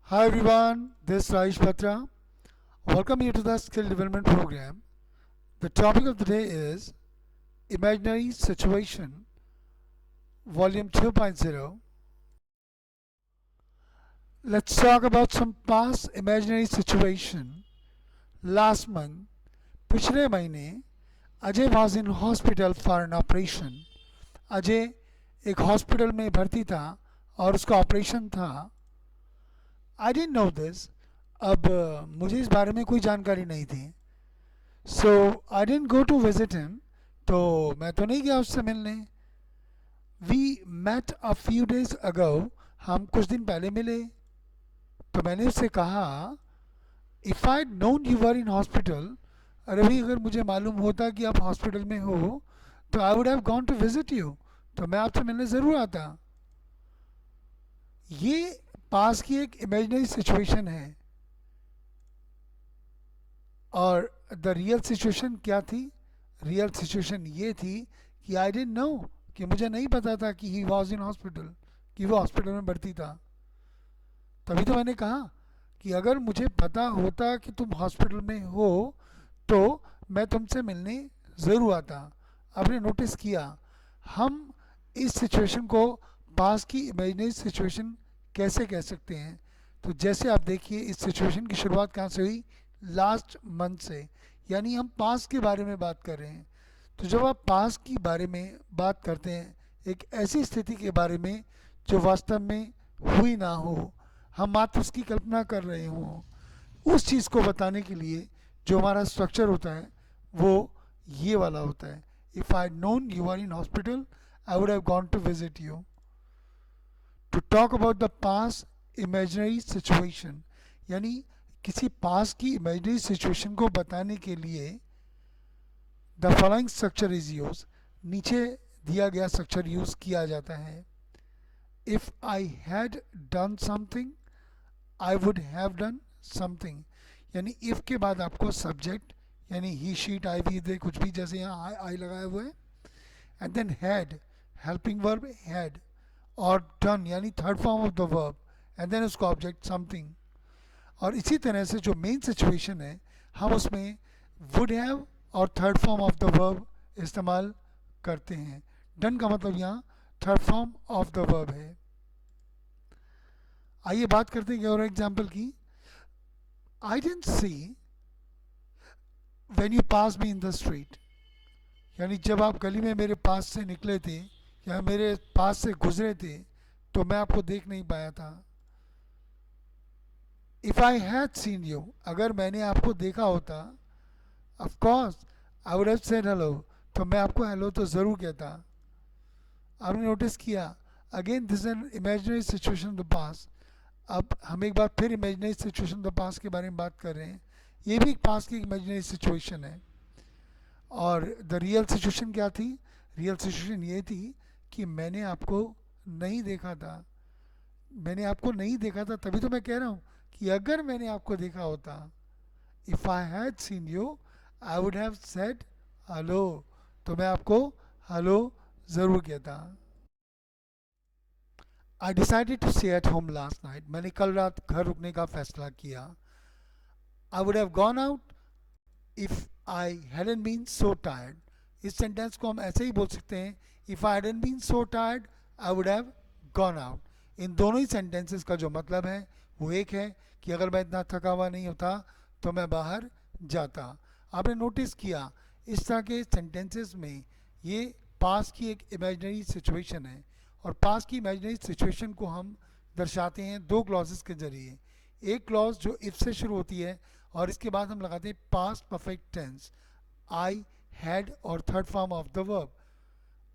Hi everyone, this is Raish Batra. Welcome you to the Skill Development Program. The topic of the day is Imaginary Situation, Volume 2.0. Let's talk about some past imaginary situation. Last month, पिछले महीने Ajay was in hospital for an operation. Ajay एक hospital में भर्ती था और उसका operation था. I didn't know this. अब मुझे इस बारे में कोई जानकारी नहीं थी. So I didn't go to visit him. तो मैं तो नहीं गया उससे मिलने. We met a few days ago. हम कुछ दिन पहले मिले. तो मैंने उससे कहा, if I known you were in hospital, अरे भाई अगर मुझे मालूम होता कि आप हॉस्पिटल में हो तो I would have gone to visit you. तो मैं आपसे मिलने ज़रूर आता. ये पास की एक इमेजिनरी सिचुएशन है. और द रियल सिचुएशन क्या थी? रियल सिचुएशन ये थी कि आई डिडंट नो, कि मुझे नहीं पता था कि ही वॉज इन हॉस्पिटल, कि वो हॉस्पिटल में भर्ती था. तभी तो मैंने कहा कि अगर मुझे पता होता कि तुम हॉस्पिटल में हो तो मैं तुमसे मिलने ज़रूर आता. आपने नोटिस किया, हम इस सिचुएशन को पास की इमेजिनरी सिचुएशन कैसे कह सकते हैं? तो जैसे आप देखिए, इस सिचुएशन की शुरुआत कहाँ से हुई? लास्ट मंथ से. यानी हम पास के बारे में बात कर रहे हैं. तो जब आप पास की बारे में बात करते हैं, एक ऐसी स्थिति के बारे में जो वास्तव में हुई ना हो, हम मात्र उसकी कल्पना कर रहे हों, उस चीज़ को बताने के लिए जो हमारा स्ट्रक्चर होता है वो ये वाला होता है. If I known you are in hospital, I would have gone to visit you. To talk about the past imaginary situation, यानी किसी पास की इमेजिनरी सिचुएशन को बताने के लिए the following structure is use. नीचे दिया गया स्ट्रक्चर यूज किया जाता है. If I had done something, I would have done something. यानी इफ के बाद आपको सब्जेक्ट, यानी ही शीट आई वी दे कुछ भी, जैसे यहाँ आई लगाए हुए हैं. And then had, helping verb had, और डन यानी third form of the verb, and then उसका ऑब्जेक्ट समथिंग. और इसी तरह से जो मेन सिचुएशन है, हम उसमें वुड हैव और third form of the verb इस्तेमाल करते हैं. डन का मतलब यहाँ third form of the verb है. आइए बात करते हैं और एग्जाम्पल की. I didn't see when you pass me in the street. यानी जब आप गली में मेरे पास से निकले थे या मेरे पास से गुजरे थे तो मैं आपको देख नहीं पाया था. If I had seen you, अगर मैंने आपको देखा होता, of course I would have said hello, तो मैं आपको हेलो तो ज़रूर कहता. आपने नोटिस किया, again this an imaginary situation the past. अब हम एक बार फिर इमेजिनरी सिचुएशन द पास के बारे में बात कर रहे हैं. ये भी एक पास की इमेजिनरी सिचुएशन है. और द रियल सिचुएशन क्या थी? रियल सिचुएशन ये थी कि मैंने आपको नहीं देखा था. मैंने आपको नहीं देखा था, तभी तो मैं कह रहा हूँ कि अगर मैंने आपको देखा होता, if I had seen you, I would have said hello, तो मैं आपको हेलो ज़रूर कहता. I decided to stay at home last night. मैंने कल रात घर रुकने का फैसला किया. I would have gone out if I hadn't been so tired. इस सेंटेंस को हम ऐसे ही बोल सकते हैं, if I hadn't been so tired I would have gone out. इन दोनों ही सेंटेंसेस का जो मतलब है वो एक है कि अगर मैं इतना थका हुआ नहीं होता तो मैं बाहर जाता. आपने नोटिस किया, इस तरह के सेंटेंसेस में ये पास की एक इमेजिनरी सिचुएशन है. और पास की इमेजिनरी सिचुएशन को हम दर्शाते हैं दो क्लॉजेस के जरिए. एक क्लॉज जो इफ से शुरू होती है और इसके बाद हम लगाते हैं past perfect tense, I had और third form of the verb.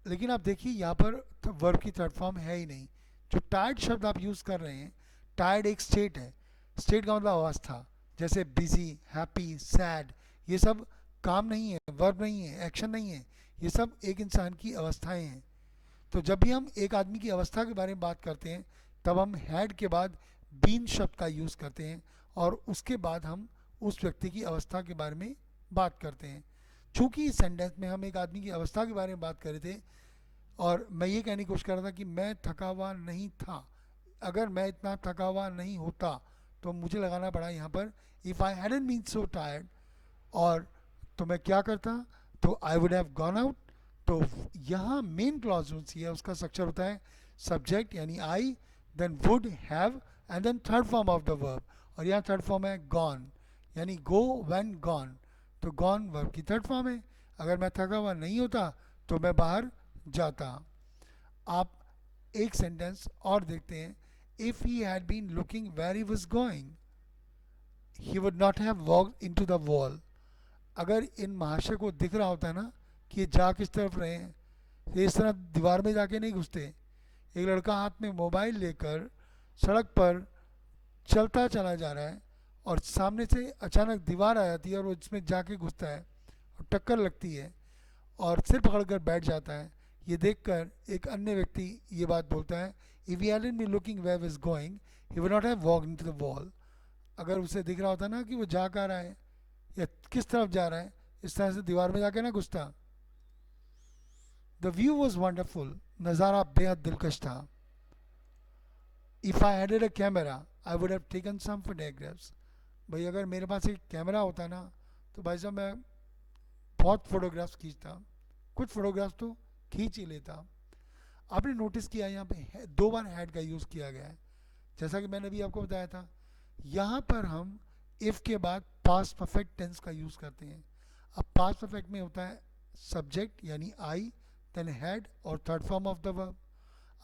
लेकिन आप देखिए यहाँ पर वर्ब की थर्ड फॉर्म है ही नहीं. जो टायर्ड शब्द आप यूज़ कर रहे हैं, टायर्ड एक स्टेट है. स्टेट का मतलब अवस्था. जैसे बिजी, हैप्पी, सैड, ये सब काम नहीं है, वर्ब नहीं है, एक्शन नहीं है. ये सब एक इंसान की अवस्थाएं हैं. तो जब भी हम एक आदमी की अवस्था के बारे में बात करते हैं तब हम हैड के बाद बीन शब्द का यूज़ करते हैं और उसके बाद हम उस व्यक्ति की अवस्था के बारे में बात करते हैं. चूँकि इस सेंटेंस में हम एक आदमी की अवस्था के बारे में बात कर रहे थे और मैं ये कहने की कोशिश कर रहा था कि मैं थका हुआ नहीं था. अगर मैं इतना थका हुआ नहीं होता तो मुझे लगाना पड़ा यहाँ पर if I hadn't been so tired, और तो मैं क्या करता, तो I would have gone out. तो यहाँ मेन क्लॉज जो है उसका स्ट्रक्चर होता है सब्जेक्ट यानी I, then would have, and then third form of the verb, और यहाँ थर्ड फॉर्म है गॉन, यानी गो व्हेन गॉन। तो गॉन वर्ब की थर्ड फॉर्म है। अगर मैं थका हुआ नहीं होता तो मैं बाहर जाता। आप एक सेंटेंस और देखते हैं, if he had been looking where he was going he would not have walked in to the wall. अगर इन महाशय को दिख रहा होता है ना कि ये जा किस तरफ रहे हैं, ये इस तरह दीवार में जाके नहीं घुसते। एक लड़का हाथ में मोबाइल लेकर सड़क पर चलता चला जा रहा है और सामने से अचानक दीवार आ जाती है और वो इसमें जाके घुसता है और टक्कर लगती है और सिर पकड़कर बैठ जाता है। ये देखकर एक अन्य व्यक्ति ये बात बोलता है, if he hadn't been looking where is going he would not have walked into the wall. अगर उसे दिख रहा होता ना कि वो जा कहाँ रहा है या किस तरफ जा रहा है, इस तरह से दीवार में जाके ना घुसता। द व्यू वॉज वंडरफुल, नज़ारा बेहद दिलकश था। If I had had a camera I would have taken some photographs. भाई अगर मेरे पास एक कैमरा होता ना तो भाई साहब मैं बहुत फोटोग्राफ्स खींचता, कुछ फोटोग्राफ्स तो खींच ही लेता। आपने नोटिस किया यहाँ पे दो बार हैड का यूज़ किया गया है, जैसा कि मैंने अभी आपको बताया था। यहाँ पर हम इफ़ के बाद पास्ट परफेक्ट टेंस का यूज़ करते हैं। अब पास्ट परफेक्ट में होता है सब्जेक्ट यानी आई, देन हैड और third form of the verb.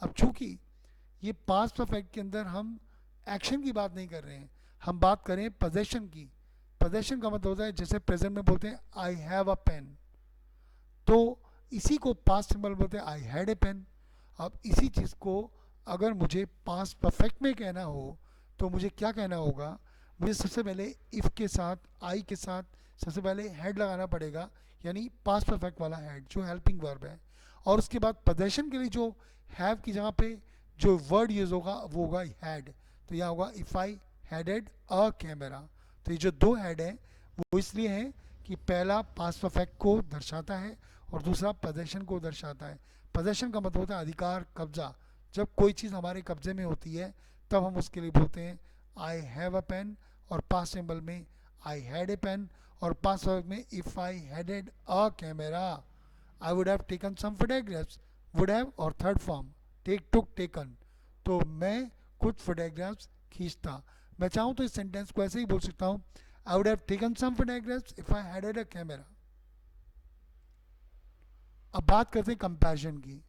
अब चूंकि ये पास्ट परफेक्ट के अंदर हम एक्शन की बात नहीं कर रहे हैं, हम बात करें पोजेशन की। पोजेशन का मतलब होता है जैसे प्रेजेंट में बोलते हैं आई हैव अ पेन, तो इसी को पास्ट सिंबल बोलते हैं आई हैड ए पेन। अब इसी चीज़ को अगर मुझे पास्ट परफेक्ट में कहना हो तो मुझे क्या कहना होगा, मुझे सबसे पहले इफ़ के साथ आई के साथ सबसे पहले हैड लगाना पड़ेगा, यानी पास्ट परफेक्ट वाला हैड जो हेल्पिंग वर्ब है। और उसके बाद पोजेशन के लिए जो हैव की जगह पे जो वर्ड यूज होगा वो होगा हैड। तो यहाँ होगा if I had had a camera. तो ये जो दो हैड हैं वो इसलिए हैं कि पहला पास्ट परफेक्ट को दर्शाता है और दूसरा पोजेशन को दर्शाता है। पोजेशन का मतलब होता है अधिकार, कब्जा। जब कोई चीज़ हमारे कब्जे में होती है तब हम उसके लिए बोलते हैं आई हैव अ पेन, और पास्ट सिंबल में आई हैड ए पेन, और पास्ट वर्ब में if I had had a camera I would have taken some photographs. Would have और third form take, took, taken. तो मैं कुछ फोटोग्राफ्स खींचता। मैं चाहूँ तो इस सेंटेंस को ऐसे ही बोल सकता हूँ, I would have taken some photographs if I had had a camera. अब बात करते हैं कंपैरिजन की।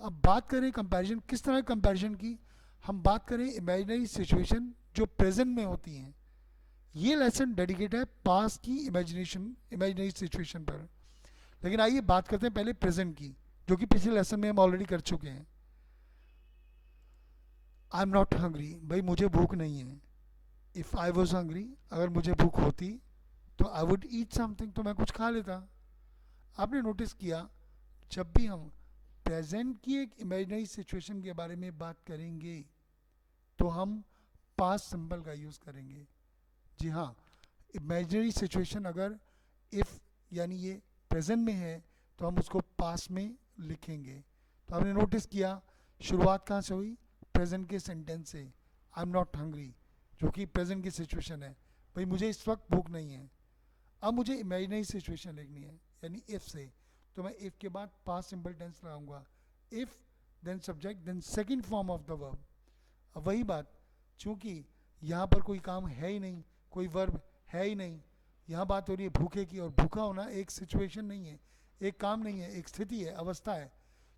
अब बात करें कंपैरिजन, किस तरह कंपैरिजन की, हम बात करें इमेजिनरी सिचुएशन जो प्रेजेंट में होती हैं। ये लेसन डेडिकेट है पास्ट की इमेजिनरी सिचुएशन पर। लेकिन आइए बात करते हैं पहले प्रेजेंट की, जो कि पिछले लेसन में हम ऑलरेडी कर चुके हैं। आई एम नॉट हंग्री, भाई मुझे भूख नहीं है। इफ़ आई वॉज हंग्री, अगर मुझे भूख होती तो आई वुड ईट समथिंग, तो मैं कुछ खा लेता। आपने नोटिस किया जब भी हम प्रेजेंट की एक इमेजिनरी सिचुएशन के बारे में बात करेंगे तो हम पास्ट सिंबल का यूज़ करेंगे। जी हाँ, इमेजिनरी सिचुएशन अगर इफ़ यानी ये प्रेजेंट में है तो हम उसको पास्ट में लिखेंगे। तो आपने नोटिस किया शुरुआत कहाँ से हुई, प्रेजेंट के सेंटेंस से, आई एम नॉट हंग्री, जो कि प्रेजेंट की सिचुएशन है। भाई मुझे इस वक्त भूख नहीं है। अब मुझे इमेजिनरी सिचुएशन लिखनी है यानी इफ़ से, तो मैं इफ़ के बाद पास्ट सिंपल टेंस लगाऊंगा। If then subject then second form of the verb. अब वही बात, चूंकि यहाँ पर कोई काम है ही नहीं, कोई वर्ब है ही नहीं, यहाँ बात हो रही है भूखे की, और भूखा होना एक सिचुएशन नहीं है, एक काम नहीं है, एक स्थिति है, अवस्था है।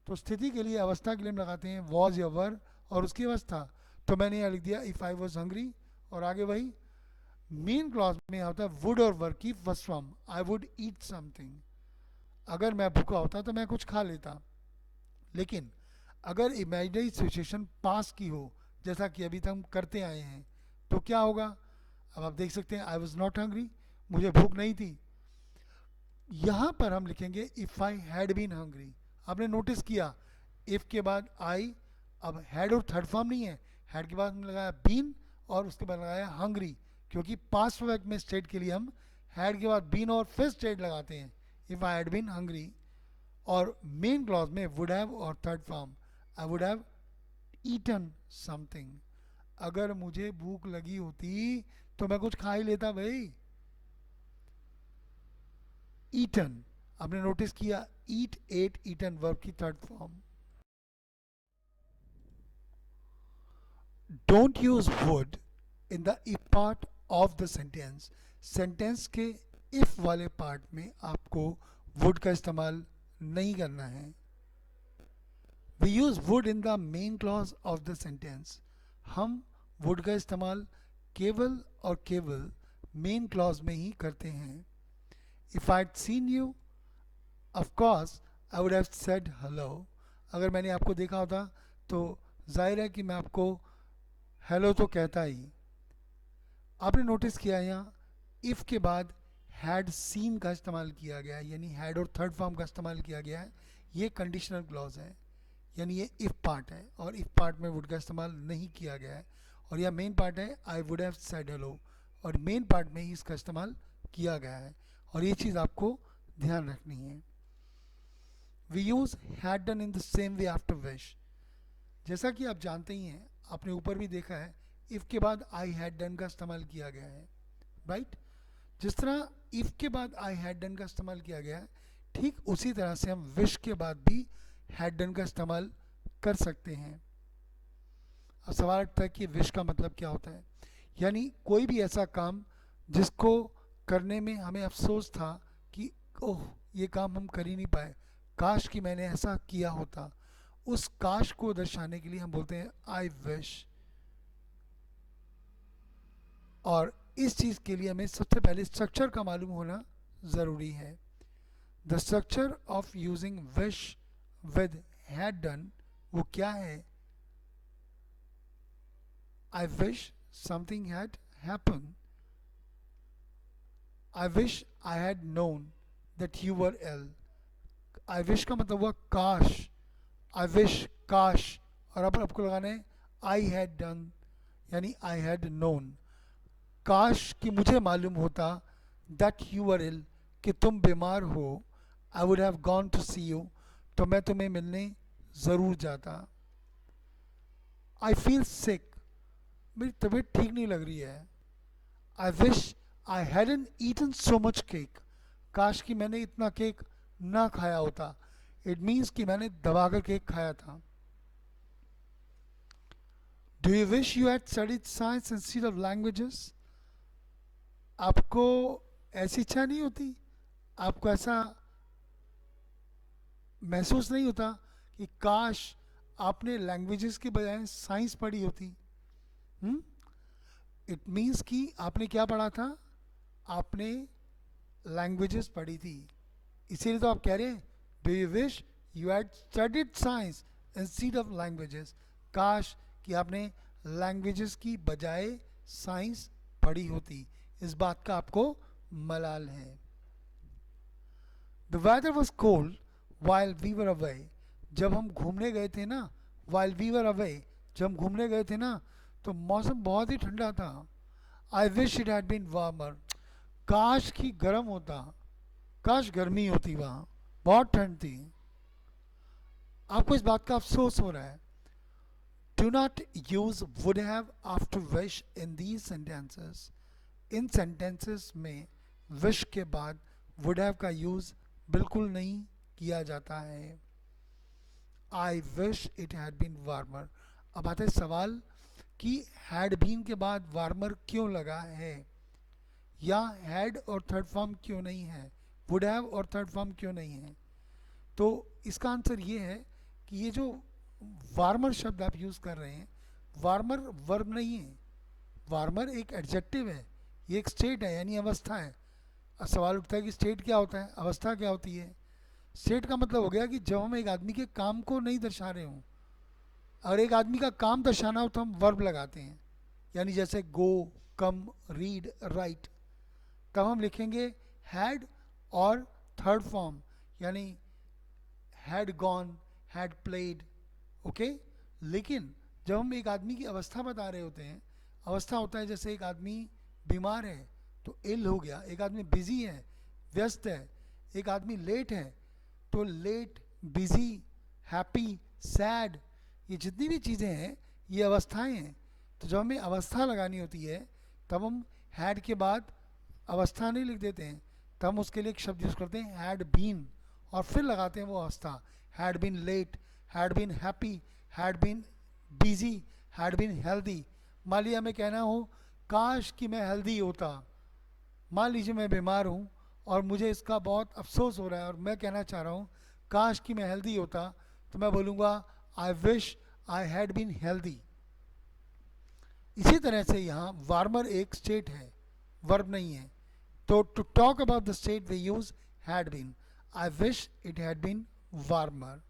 तो स्थिति के लिए, अवस्था के लिए हम लगाते हैं वॉज या वर और उसकी अवस्था। तो मैंने यहाँ लिख दिया इफ़ आई वॉज हंग्री, और आगे वही मेन क्लॉज में आता है वुड और वर की first form, I would eat something. अगर मैं भूखा होता तो मैं कुछ खा लेता। लेकिन अगर इमेजिनरी सिचुएशन पास की हो, जैसा कि अभी तक हम करते आए हैं, तो क्या होगा। अब आप देख सकते हैं आई वॉज नॉट हंग्री, मुझे भूख नहीं थी। यहाँ पर हम लिखेंगे if I had been hungry. आपने नोटिस किया इफ़ के बाद आई, अब हैड और थर्ड फॉर्म नहीं है, हैड के बाद हमने लगाया बीन और उसके बाद लगाया हंग्री, क्योंकि पास्ट वर्क में स्टेट के लिए हम हैड के बाद बीन और फिर स्टेट लगाते हैं, if I had been hungry. और मेन क्लॉज में वुड हैव और third form, I would have eaten something. अगर मुझे भूख लगी होती तो मैं कुछ खा ही लेता भाई. ईटन, आपने नोटिस किया, ईट, एट, ईटन वर्ब की third form. Don't use would in the if part of the sentence. Sentence के इफ वाले पार्ट में आपको वुड का इस्तेमाल नहीं करना है. We use would in the main clause of the sentence. हम वुड का इस्तेमाल केवल और केवल मेन क्लॉज में ही करते हैं. If I had seen you, of course I would have said hello. अगर मैंने आपको देखा होता तो जाहिर है कि मैं आपको हेलो तो कहता ही. आपने नोटिस किया यहाँ इफ़ के बाद हैड सीन का इस्तेमाल किया गया है, यानी हैड और थर्ड फॉर्म का इस्तेमाल किया गया है. ये कंडीशनल क्लॉज है, यानी ये इफ़ पार्ट है और इफ़ पार्ट में वुड का इस्तेमाल नहीं किया गया है. और यह मेन पार्ट है, आई वुड हैव सेड हेलो, और मेन पार्ट में ही इसका इस्तेमाल किया गया है. और ये चीज़ आपको ध्यान रखनी है. We use had done in the same way after wish. जैसा कि आप जानते ही हैं, आपने ऊपर भी देखा है, इफ़ के बाद आई हैड डन का इस्तेमाल किया गया है, राइट. जिस तरह इफ़ के बाद आई हैड डन का इस्तेमाल किया गया है, ठीक उसी तरह से हम विश के बाद भी हैड डन का इस्तेमाल कर सकते हैं. अब सवाल उठता है कि विश का मतलब क्या होता है. यानी कोई भी ऐसा काम जिसको करने में हमें अफसोस था कि ओह ये काम हम कर ही नहीं पाए, काश कि मैंने ऐसा किया होता, उस काश को दर्शाने के लिए हम बोलते हैं आई विश. और इस चीज़ के लिए हमें सबसे पहले स्ट्रक्चर का मालूम होना ज़रूरी है. The structure of using wish with had done वो क्या है. I wish something had happen. I wish I had known that you were ill. I wish का मतलब हुआ काश. आई विश काश, और अब आपको लगाना है आई हैड डन, यानी आई हैड नोन. काश कि मुझे मालूम होता दैट यू आर इल, कि तुम बीमार हो. I would have gone to see you, तो मैं तुम्हें मिलने ज़रूर जाता. आई फील सिक, मेरी तबीयत ठीक नहीं लग रही है. I wish I hadn't eaten so much cake. काश कि मैंने इतना केक ना खाया होता. इट मीन्स कि मैंने दबाकर केक खाया था. Do you wish you had studied science instead of languages. आपको ऐसी इच्छा नहीं होती, आपको ऐसा महसूस नहीं होता कि काश आपने लैंग्वेजेस के बजाय साइंस पढ़ी होती. इट मीन्स कि आपने क्या पढ़ा था, आपने लैंग्वेजेस पढ़ी थी. इसीलिए तो आप कह रहे हैं do you wish you had studied science instead of languages. काश कि आपने लैंग्वेजेस की बजाय साइंस पढ़ी होती. इस बात का आपको मलाल है. The weather was cold while we were away. जब हम घूमने गए थे ना, वाइल वी वर अवे, जब हम घूमने गए थे ना, तो मौसम बहुत ही ठंडा था. I wish it had been warmer. काश कि गर्म होता, काश गर्मी होती, वहाँ बहुत ठंड थी. आपको इस बात का अफसोस हो रहा है. Do not use would have after wish in these sentences. In sentences में विश के बाद वुड हैव का यूज बिल्कुल नहीं किया जाता है. I wish it had been warmer. अब आता है सवाल कि हैड बीन के बाद वार्मर क्यों लगा है, या हैड और थर्ड फॉर्म क्यों नहीं है, वुड हैव और थर्ड फॉर्म क्यों नहीं है. तो इसका आंसर ये है कि ये जो वार्मर शब्द आप यूज़ कर रहे हैं, वार्मर वर्ब नहीं है. वार्मर एक एडजेक्टिव है, ये एक स्टेट है, यानी अवस्था है. अब सवाल उठता है कि स्टेट क्या होता है, अवस्था क्या होती है. स्टेट का मतलब हो गया कि जब हम एक आदमी के काम को नहीं दर्शा रहे हों, अगर एक आदमी का काम दर्शाना हो तो हम वर्ब लगाते हैं. यानी जैसे गो, कम, रीड, राइट, तब हम लिखेंगे हैड और थर्ड फॉर्म, यानी had gone, had played. Okay. लेकिन जब हम एक आदमी की अवस्था बता रहे होते हैं, अवस्था होता है जैसे एक आदमी बीमार है तो इल हो गया, एक आदमी बिजी है, व्यस्त है, एक आदमी लेट है तो लेट, बिजी, हैप्पी, सैड, ये जितनी भी चीज़ें हैं ये अवस्थाएं हैं. तो जब हमें अवस्था लगानी होती है तब हम हैड के बाद अवस्था नहीं लिख देते हैं, तब हम उसके लिए एक शब्द यूज़ करते हैं हैड बीन, और फिर लगाते हैं वो अवस्था। Had been late, had been happy, had been busy, had been healthy. मान लीजिए हमें कहना हो काश कि मैं हेल्दी होता, मान लीजिए मैं बीमार हूँ और मुझे इसका बहुत अफसोस हो रहा है और मैं कहना चाह रहा हूँ काश कि मैं हेल्दी होता, तो मैं बोलूँगा आई wish I had been healthy. इसी तरह से यहाँ वार्मर एक स्टेट है, वर्ब नहीं है। तो to talk about the state we use had been. I wish it had been warmer.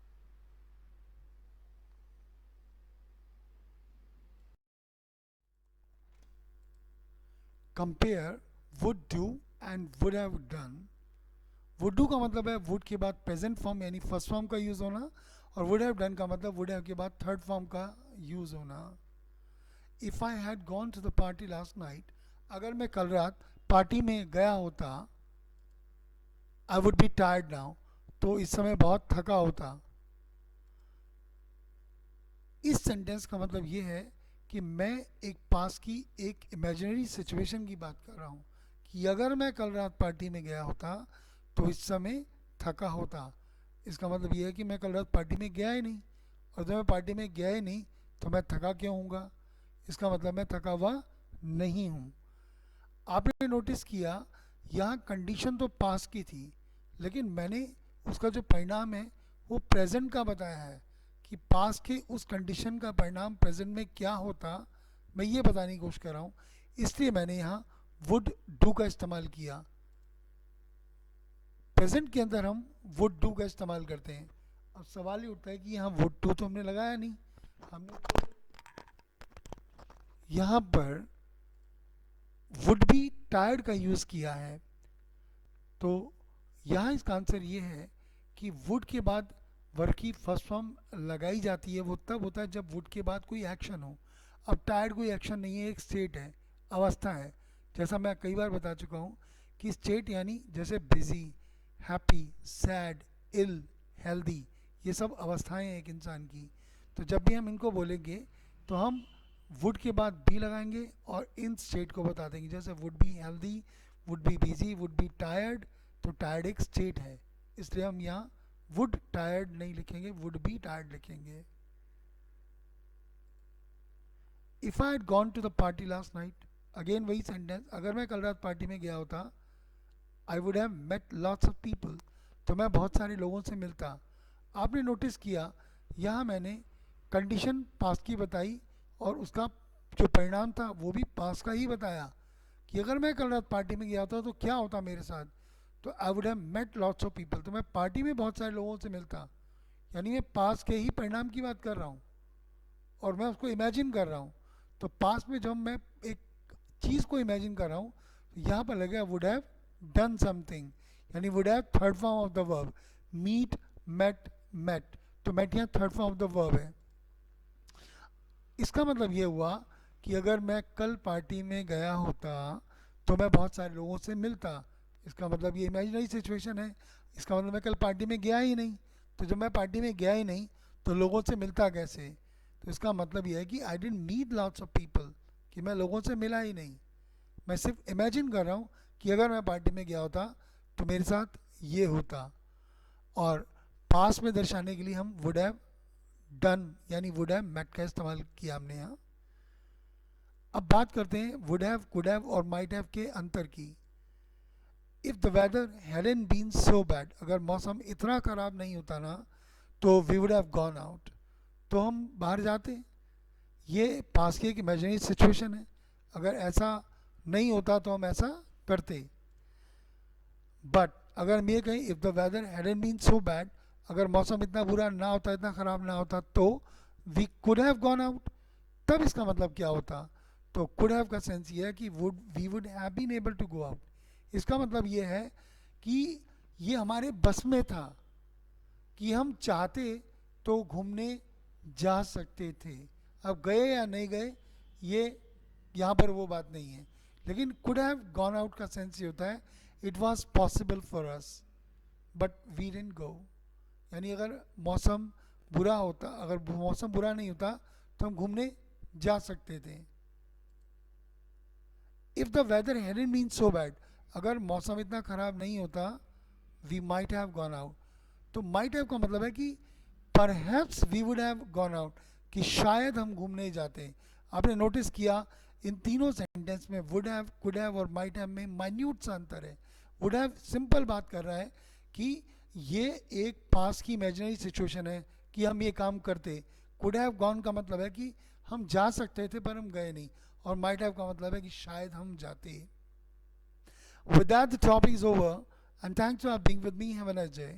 Compare would do and would have done. Would do का मतलब है वुड के बाद प्रेजेंट फॉर्म यानी फर्स्ट फॉर्म का यूज होना, और वुड हैव डन का मतलब वुड हैव के बाद थर्ड फॉर्म का यूज होना। If I had gone to the party last night, अगर मैं कल रात पार्टी में गया होता, I would be tired now, तो इस समय बहुत थका होता। इस सेंटेंस का मतलब ये है कि मैं एक पास की एक इमेजिनरी सिचुएशन की बात कर रहा हूँ कि अगर मैं कल रात पार्टी में गया होता तो इस समय थका होता। इसका मतलब ये है कि मैं कल रात पार्टी में गया ही नहीं, और जब मैं पार्टी में गया ही नहीं तो मैं थका क्यों हूँगा। इसका मतलब मैं थका हुआ नहीं हूँ। आपने नोटिस किया यहाँ कंडीशन तो पास की थी, लेकिन मैंने उसका जो परिणाम है वो प्रेजेंट का बताया है कि पास के उस कंडीशन का परिणाम प्रेजेंट में क्या होता, मैं ये बताने की कोशिश कर रहा हूँ। इसलिए मैंने यहाँ वुड डू का इस्तेमाल किया। प्रेजेंट के अंदर हम वुड डू का इस्तेमाल करते हैं। अब सवाल ये उठता है कि यहाँ वुड डू तो हमने लगाया नहीं, हमने तो यहाँ पर वुड बी टायर्ड का यूज़ किया है। तो यहाँ इसका आंसर ये है कि वुड के बाद वर्ब की फर्स्ट फॉर्म लगाई जाती है, वो तब होता है जब वुड के बाद कोई एक्शन हो। अब टायर्ड कोई एक्शन नहीं है, एक स्टेट है, अवस्था है। जैसा मैं कई बार बता चुका हूँ कि स्टेट यानी जैसे बिजी, हैप्पी, सैड, इल, हेल्दी, ये सब अवस्थाएं हैं एक इंसान की। तो जब भी हम इनको बोलेंगे तो हम वुड के बाद बी लगाएंगे और इन स्टेट को बता देंगे। जैसे would be healthy, would be busy, would be tired. तो टायर्ड एक स्टेट है, इसलिए हम यहाँ वुड टायर्ड नहीं लिखेंगे, वुड बी टायर्ड लिखेंगे। If I had gone to the party last night, again वही सेंटेंस, अगर मैं कल रात पार्टी में गया होता, I would have met lots of people, तो मैं बहुत सारे लोगों से मिलता। आपने नोटिस किया यहाँ मैंने कंडीशन पास की बताई और उसका जो परिणाम था वो भी पास का ही बताया कि अगर मैं कल रात पार्टी में गया होता तो क्या होता मेरे साथ। तो I would have met lots of people, तो मैं पार्टी में बहुत सारे लोगों से मिलता। यानी मैं पास के ही परिणाम की बात कर रहा हूँ और मैं उसको इमेजिन कर रहा हूँ। तो पास में जब मैं एक चीज़ को इमेजिन कर रहा हूँ तो यहाँ पर लगेगा वुड हैव डन समथिंग, यानी would have third form of the verb. Meet, met, met, तो मेट यहाँ third form of the verb है। इसका मतलब ये हुआ कि अगर मैं कल पार्टी में गया होता तो मैं बहुत सारे लोगों से मिलता। इसका मतलब ये इमेजिनरी सिचुएशन है। इसका मतलब मैं कल पार्टी में गया ही नहीं, तो जब मैं पार्टी में गया ही नहीं तो लोगों से मिलता कैसे। तो इसका मतलब ये है कि I didn't meet lots of people, कि मैं लोगों से मिला ही नहीं। मैं सिर्फ इमेजिन कर रहा हूँ कि अगर मैं पार्टी में गया होता तो मेरे साथ ये होता। और पास में दर्शाने के लिए हम वुड हैव डन यानी वुड हैव मेट का इस्तेमाल किया हमने यहाँ। अब बात करते हैं वुड हैव, कुड हैव और माइट हैव के अंतर की। If the weather hadn't been so bad, अगर मौसम इतना ख़राब नहीं होता ना तो we would have gone out, तो हम बाहर जाते। ये पास की एक इमेजिनरी सिचुएशन है, अगर ऐसा नहीं होता तो हम ऐसा करते। बट अगर मैं कहीं if the weather hadn't been so bad, अगर मौसम इतना बुरा ना होता, इतना ख़राब ना होता, तो we could have gone out, तब इसका मतलब क्या होता। तो कुड हैव का सेंस ये है कि would we would have been able to go out. इसका मतलब ये है कि ये हमारे बस में था कि हम चाहते तो घूमने जा सकते थे। अब गए या नहीं गए ये यहाँ पर वो बात नहीं है, लेकिन कुड हैव गॉन आउट का सेंस ये होता है it was possible for us but we didn't go. यानी अगर मौसम बुरा होता, अगर मौसम बुरा नहीं होता तो हम घूमने जा सकते थे। If the weather hadn't been so bad, अगर मौसम इतना ख़राब नहीं होता, we might have gone out. तो माइट हैव का मतलब है कि perhaps we would have gone out, कि शायद हम घूमने जाते। आपने नोटिस किया इन तीनों सेंटेंस में वुड हैव, कुड हैव और माइट हैव में माइन्यूट सा अंतर है। वुड हैव सिंपल बात कर रहा है कि ये एक पास की इमेजिनरी सिचुएशन है कि हम ये काम करते। कुड हैव गॉन का मतलब है कि हम जा सकते थे पर हम गए नहीं, और माइट हैव का मतलब है कि शायद हम जाते। With that, the topic is over, and thanks for being with me. Have a nice day.